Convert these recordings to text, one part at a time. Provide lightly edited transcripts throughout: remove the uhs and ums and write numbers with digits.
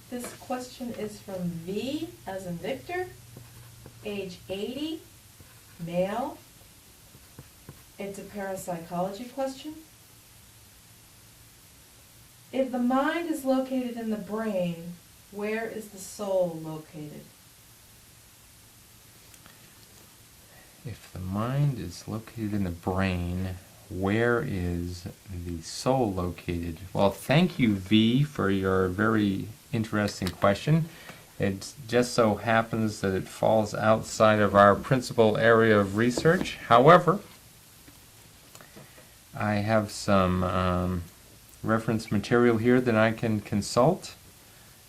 This question is from V as in Victor, age 80, male. It's a parapsychology question. If the mind is located in the brain, where is the soul located? If the mind is located in the brain, where is the soul located? Well, thank you, V, for your very interesting question. It just so happens that it falls outside of our principal area of research. However, I have some reference material here that I can consult,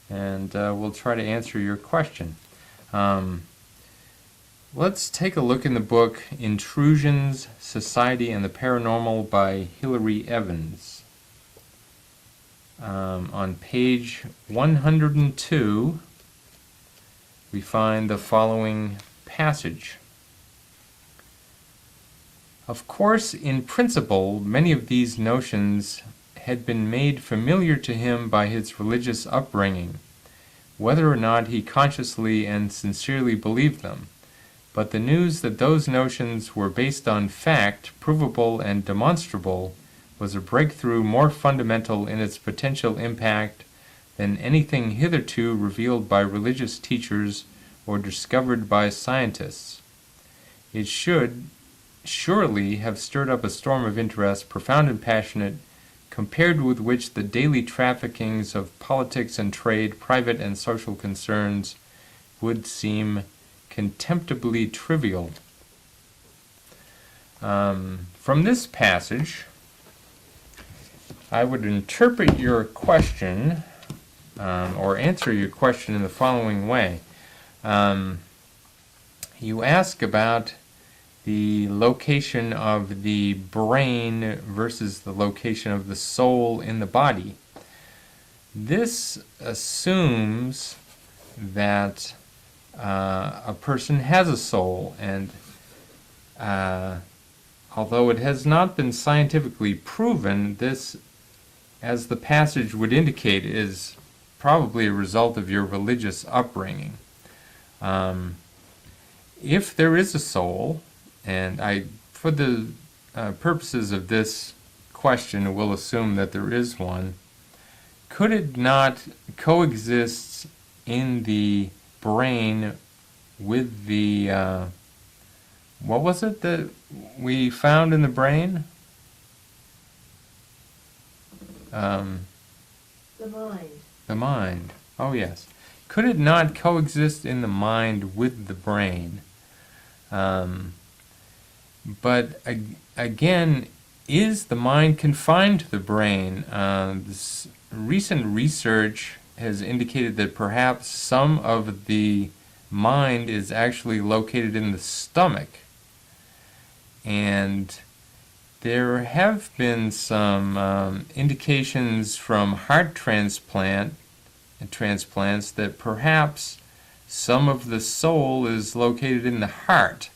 and we'll try to answer your question. Let's take a look in the book Intrusions, Society and the Paranormal by Hilary Evans. On page 102, we find the following passage. Of course, in principle, many of these notions had been made familiar to him by his religious upbringing, whether or not he consciously and sincerely believed them. But the news that those notions were based on fact, provable and demonstrable, was a breakthrough more fundamental in its potential impact than anything hitherto revealed by religious teachers or discovered by scientists. It should surely have stirred up a storm of interest, profound and passionate, compared with which the daily traffickings of politics and trade, private and social concerns, would seem contemptibly trivial. From this passage, I would interpret your question, or answer your question in the following way. You ask about the location of the brain versus the location of the soul in the body. This assumes that a person has a soul, and although it has not been scientifically proven, this, as the passage would indicate, is probably a result of your religious upbringing. If there is a soul, and for the purposes of this question, will assume that there is one, could it not coexist in the brain with the, what was it that we found in the brain? The mind. The mind. Oh, yes. Could it not coexist in the mind with the brain? But again, is the mind confined to the brain? This recent research has indicated that perhaps some of the mind is actually located in the stomach. And there have been some indications from heart transplants that perhaps some of the soul is located in the heart.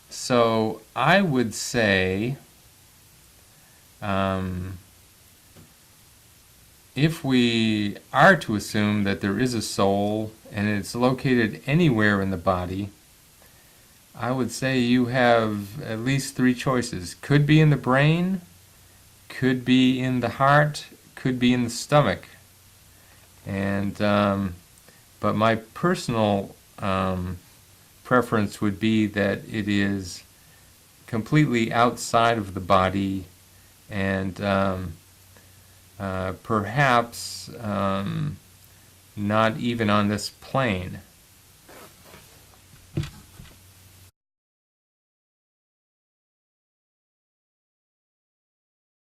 So I would say, if we are to assume that there is a soul and it's located anywhere in the body, I would say you have at least three choices. Could be in the brain, could be in the heart, could be in the stomach. And but my personal preference would be that it is completely outside of the body, and perhaps not even on this plane.